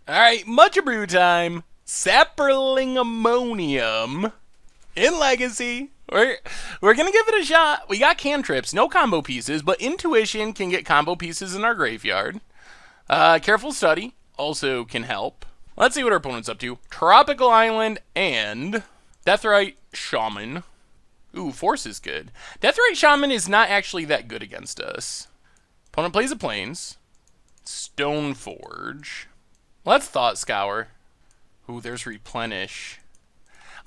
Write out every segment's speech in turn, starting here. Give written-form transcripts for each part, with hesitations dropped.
Alright, much Abrew time. Saproling-a-monium in Legacy. We're gonna give it a shot. We got cantrips, no combo pieces, but intuition can get combo pieces in our graveyard. Careful study also can help. Let's see what our opponent's up to. Tropical Island and Deathrite Shaman. Ooh, Force is good. Deathrite Shaman is not actually that good against us. Opponent plays a Plains. Stoneforge. Let's Thought Scour. Ooh, there's Replenish.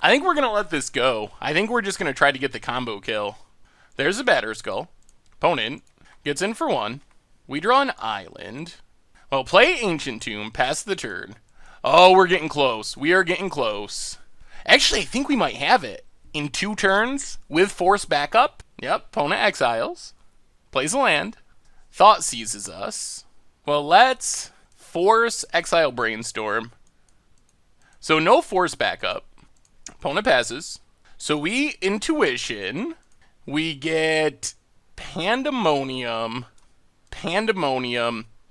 I think we're going to let this go. I think we're just going to try to get the combo kill. There's a Batterskull. Opponent gets in for one. We draw an island. Well, play Ancient Tomb, pass the turn. Oh, we're getting close. We are getting close. Actually, I think we might have it. In 2 turns, with Force backup. Yep, opponent exiles. Plays a land. Thought seizes us. Well, let's Force Exile Brainstorm. So no Force backup. Opponent passes. So we Intuition. We get Pandemonium.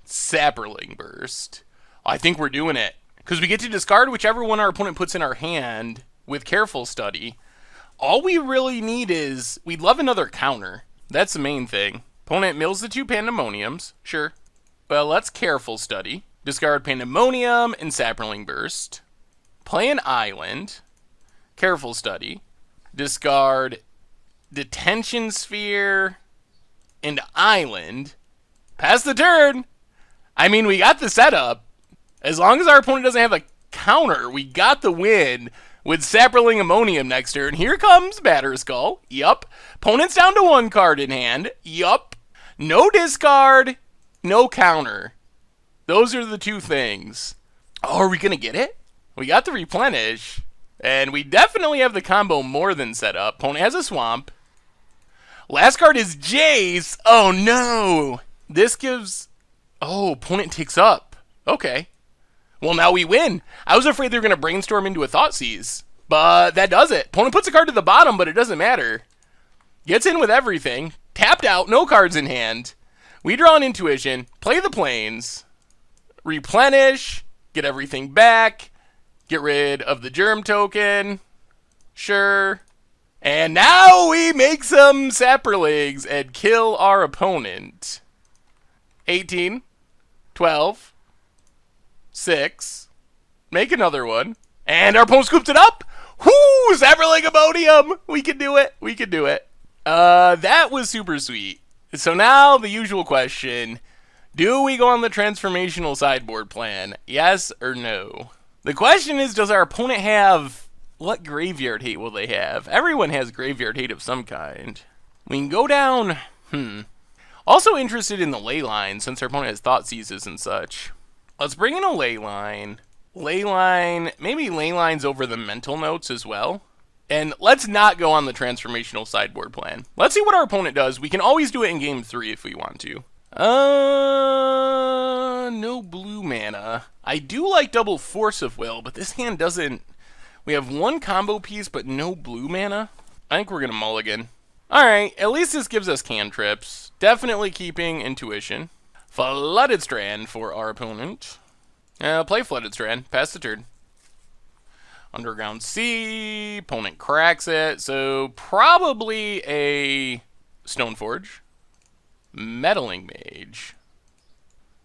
Saproling Burst. I think we're doing it. Because we get to discard whichever one our opponent puts in our hand with Careful Study. All we really need is, we'd love another counter. That's the main thing. Opponent mills the 2 Pandemoniums. Sure. Well, let's Careful Study. Discard Pandemonium and Saproling Burst. Play an island. Careful Study. Discard Detention Sphere and island. Pass the turn. I mean, we got the setup. As long as our opponent doesn't have a counter, we got the win with Saproling-a-monium next turn. Here comes Batterskull. Yup. Opponent's down to 1 card in hand. Yup. No discard, no counter. Those are the 2 things. Oh, are we going to get it? We got the Replenish. And we definitely have the combo more than set up. Opponent has a Swamp. Last card is Jace. Oh, no. This gives... Oh, opponent takes up. Okay. Well, now we win. I was afraid they were going to brainstorm into a Thoughtseize. But that does it. Opponent puts a card to the bottom, but it doesn't matter. Gets in with everything. Tapped out, no cards in hand. We draw an Intuition. Play the Plains. Replenish. Get everything back. Get rid of the Germ token. Sure. And now we make some Saprolings and kill our opponent. 18. 12. 6. Make another one. And our opponent scooped it up. Whoo! Saproling-a-monium! We can do it. We can do it. That was super sweet. So now the usual question. Do we go on the transformational sideboard plan? Yes or no? The question is, does our opponent have... What graveyard hate will they have? Everyone has graveyard hate of some kind. We can go down... Also interested in the Leyline, since our opponent has Thoughtseizes and such. Let's bring in a Leyline. Leyline... Maybe Leyline's over the mental notes as well. And let's not go on the transformational sideboard plan. Let's see what our opponent does. We can always do it in game 3 if we want to. No blue mana. I do like double Force of Will, but this hand doesn't... We have 1 combo piece, but no blue mana. I think we're going to mulligan. Alright, at least this gives us cantrips. Definitely keeping Intuition. Flooded Strand for our opponent. Play Flooded Strand. Pass the turn. Underground Sea. Opponent cracks it. So probably a Stoneforge. Meddling Mage.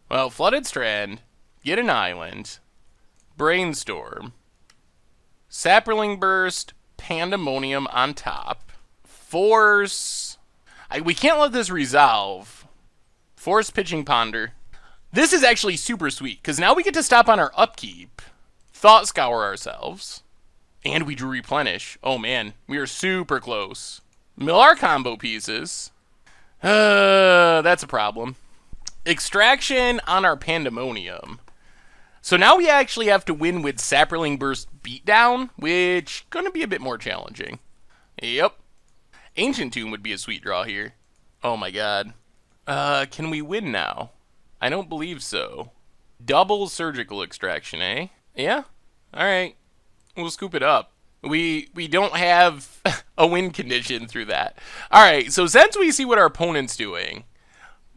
Well, Flooded Strand. Get an island. Brainstorm. Saproling Burst. Pandemonium on top. Force. We can't let this resolve. Force Pitching Ponder. This is actually super sweet, because now we get to stop on our upkeep. Thought Scour ourselves. And we drew Replenish. Oh man, we are super close. Mill our combo pieces. That's a problem. Extraction on our Pandemonium. So now we actually have to win with Saproling Burst Beatdown, which gonna be a bit more challenging. Yep. Ancient Tomb would be a sweet draw here. Oh my god. Can we win now? I don't believe so. Double Surgical Extraction, eh? Yeah? Alright. We'll scoop it up. We don't have a win condition through that. Alright, so since we see what our opponent's doing,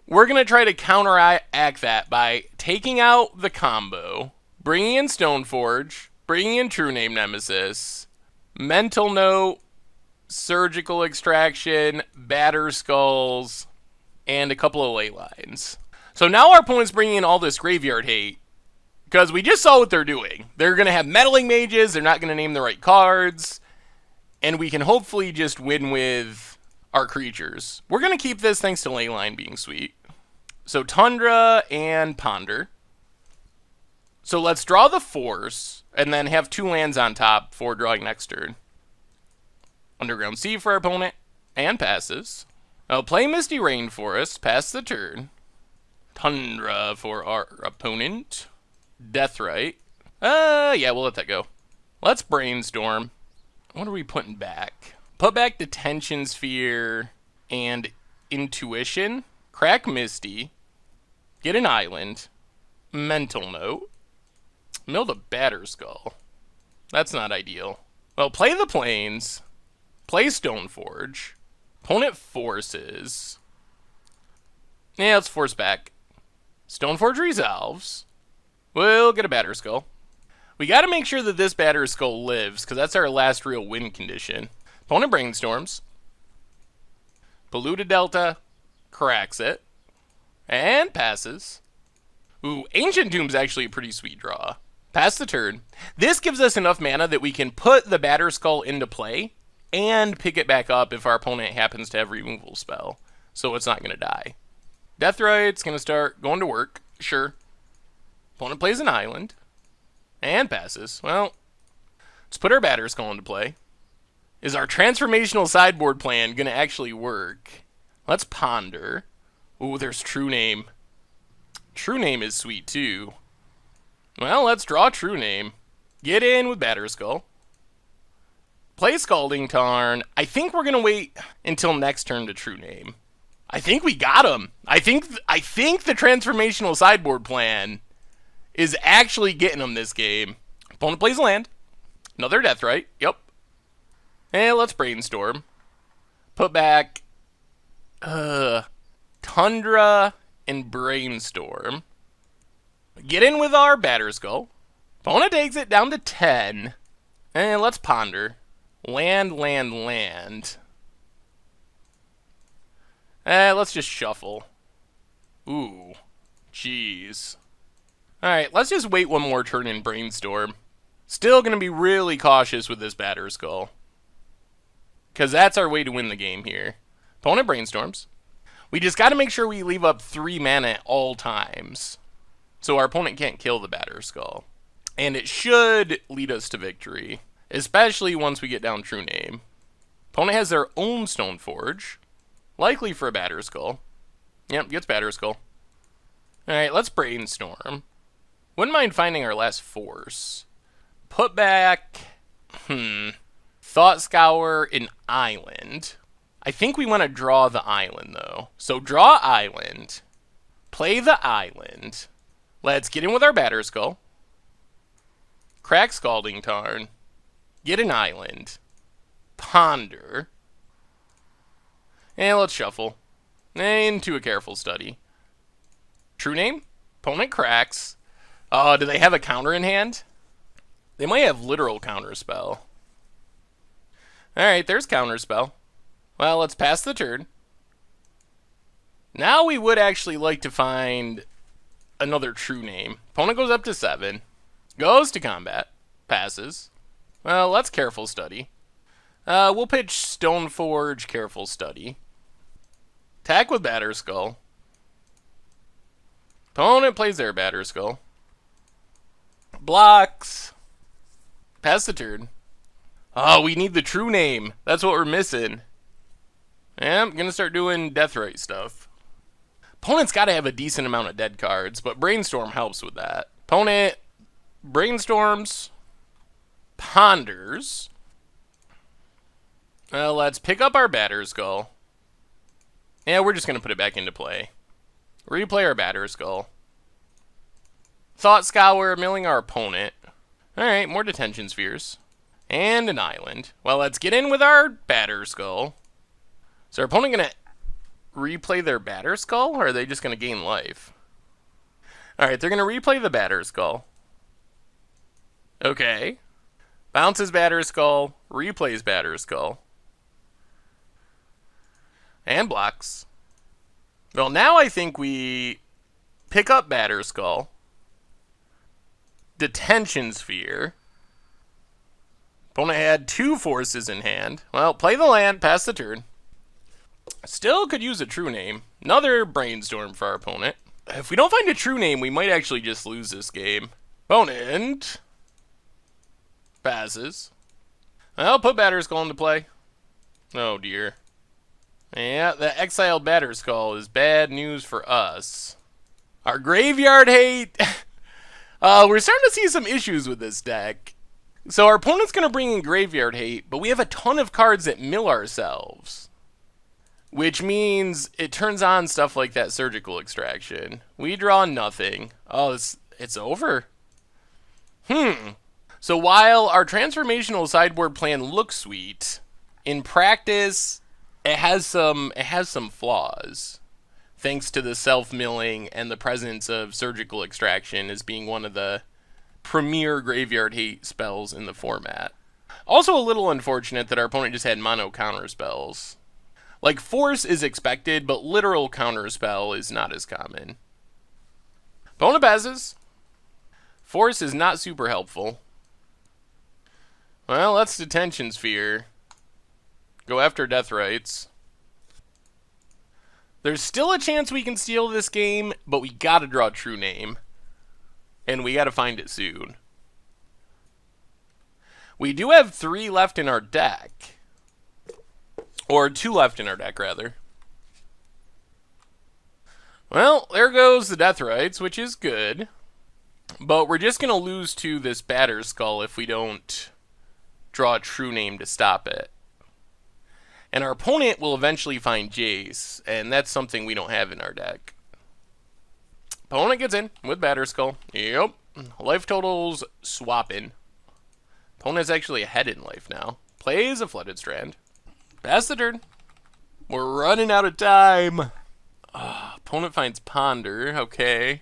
we're going to try to counteract that by taking out the combo, Bringing in Stoneforge, bringing in True Name Nemesis, Mental Note, Surgical Extraction, Batter Skulls, and a couple of ley lines. So now our opponent's bringing in all this graveyard hate, because we just saw what they're doing. They're going to have meddling mages, they're not going to name the right cards, and we can hopefully just win with our creatures. We're going to keep this thanks to Leyline being sweet. So Tundra and Ponder. So let's draw the Force, and then have 2 lands on top for drawing next turn. Underground Sea for our opponent, and passes. I'll play Misty Rainforest, pass the turn. Tundra for our opponent. Deathrite. Yeah, we'll let that go. Let's brainstorm. What are we putting back? Put back Detention Sphere and Intuition. Crack Misty. Get an island. Mental Note. Mill the Batter Skull. That's not ideal. Well, play the Plains. Play Stoneforge. Opponent forces. Yeah, let's force back. Stoneforge resolves. We'll get a Batter Skull. We gotta make sure that this Batter Skull lives, because that's our last real win condition. Opponent brainstorms. Polluted Delta. Cracks it. And passes. Ooh, Ancient Tomb's actually a pretty sweet draw. Pass the turn. This gives us enough mana that we can put the Batter Skull into play and pick it back up if our opponent happens to have removal spell, so it's not going to die. Deathrite's going to start going to work. Sure. Opponent plays an island and passes. Well, let's put our Batter Skull into play. Is our transformational sideboard plan going to actually work? Let's ponder. Ooh, there's True Name. True Name is sweet too. Well, let's draw True Name. Get in with Batter Skull. Play Scalding Tarn. I think we're going to wait until next turn to True Name. I think we got him. I think the transformational sideboard plan is actually getting him this game. Opponent plays land. Another Deathrite. Yep. And let's brainstorm. Put back Tundra and Brainstorm. Get in with our Batter Skull. Opponent takes it down to 10. And let's ponder. Land. Let's just shuffle. Ooh. Jeez. Alright, let's just wait one more turn and brainstorm. Still going to be really cautious with this Batter Skull, because that's our way to win the game here. Opponent brainstorms. We just got to make sure we leave up 3 mana at all times, so our opponent can't kill the Batter Skull. And it should lead us to victory, especially once we get down True Name. Opponent has their own Stoneforge, likely for a Batter Skull. Yep, gets Batter Skull. Alright, let's brainstorm. Wouldn't mind finding our last Force. Put back... Thought Scour an island. I think we want to draw the island, though. So draw island. Play the island. Let's get in with our Batter Skull. Crack Scalding Tarn. Get an island. Ponder. And let's shuffle. Into a Careful Study. True Name. Opponent cracks. Oh, do they have a counter in hand? They might have literal counterspell. Alright, there's counterspell. Well, let's pass the turn. Now we would actually like to find another True Name. Opponent goes up to 7. Goes to combat. Passes. Well, let's Careful Study. We'll pitch Stoneforge, Careful Study. Attack with Batter Skull. Opponent plays their Batter Skull. Blocks. Pass the turn. Oh, we need the True Name. That's what we're missing. Yeah, I'm going to start doing Deathrite stuff. Opponent's got to have a decent amount of dead cards, but Brainstorm helps with that. Opponent brainstorms, ponders. Well, let's pick up our Batter Skull. Yeah, we're just going to put it back into play. Replay our Batter Skull. Thought Scour, milling our opponent. Alright, more Detention Spheres. And an island. Well, let's get in with our Batter Skull. Is our opponent going to replay their Batter Skull, or are they just going to gain life? Alright, they're going to replay the Batter Skull. Okay. Bounces Batterskull, replays Batterskull. And blocks. Well, now I think we pick up Batterskull. Detention Sphere. Opponent had 2 forces in hand. Well, play the land, pass the turn. Still could use a true name. Another brainstorm for our opponent. If we don't find a true name, we might actually just lose this game. Opponent passes. I'll put Batterskull into play. Oh dear. Yeah, the exiled Batterskull is bad news for us. Our graveyard hate. We're starting to see some issues with this deck. So our opponent's going to bring in graveyard hate, but we have a ton of cards that mill ourselves. Which means it turns on stuff like that surgical extraction. We draw nothing. Oh, it's over. So while our transformational sideboard plan looks sweet, in practice it has some flaws. Thanks to the self-milling and the presence of surgical extraction as being one of the premier graveyard hate spells in the format. Also a little unfortunate that our opponent just had mono counter spells. Like, force is expected, but literal counterspell is not as common. Opponent passes. Force is not super helpful. Well, that's Detention Sphere. Go after Deathrites. There's still a chance we can steal this game, but we gotta draw a true name. And we gotta find it soon. We do have 3 left in our deck. Or 2 left in our deck, rather. Well, there goes the Deathrites, which is good. But we're just going to lose to this Batterskull if we don't draw a true name to stop it. And our opponent will eventually find Jace, and that's something we don't have in our deck. Opponent gets in with Batterskull. Yep. Life totals swapping. Opponent's actually ahead in life now. Plays a Flooded Strand. Pass the turn. We're running out of time. Opponent finds Ponder. Okay.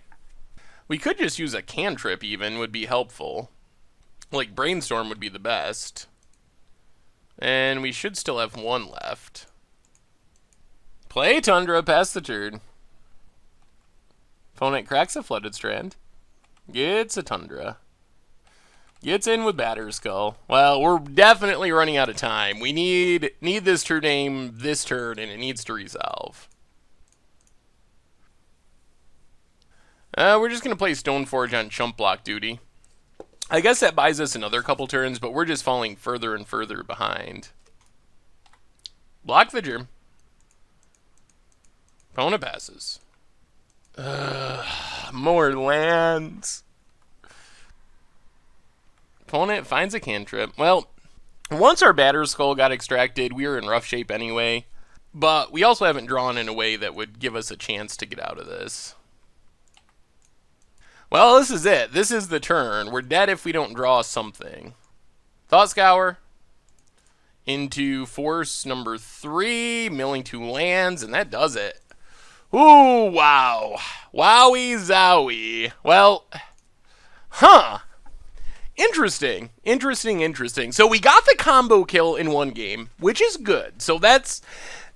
We could just use a cantrip even, would be helpful. Like, Brainstorm would be the best. And we should still have 1 left. Play Tundra, pass the turn. Opponent cracks a Flooded Strand. Gets a Tundra. Gets in with Batterskull. Well, we're definitely running out of time. We need this true name this turn, and it needs to resolve. We're just going to play Stoneforge on chump block duty. I guess that buys us another couple turns, but we're just falling further and further behind. Block the germ. Opponent passes. More lands. Opponent finds a cantrip. Well, once our Batterskull got extracted, we were in rough shape anyway. But we also haven't drawn in a way that would give us a chance to get out of this. Well, this is it. This is the turn. We're dead if we don't draw something. Thought Scour into force number 3, milling 2 lands, and that does it. Ooh, wow. Wowie zowie. Well, Interesting. So we got the combo kill in 1 game, which is good. So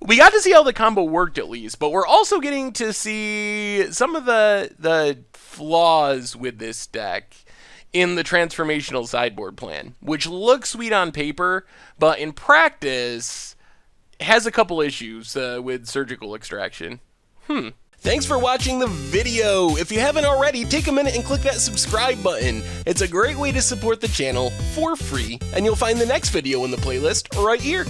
we got to see how the combo worked at least, but we're also getting to see some of the flaws with this deck in the transformational sideboard plan, which looks sweet on paper, but in practice has a couple issues with surgical extraction. Thanks for watching the video. If you haven't already, take a minute and click that subscribe button. It's a great way to support the channel for free, and you'll find the next video in the playlist right here.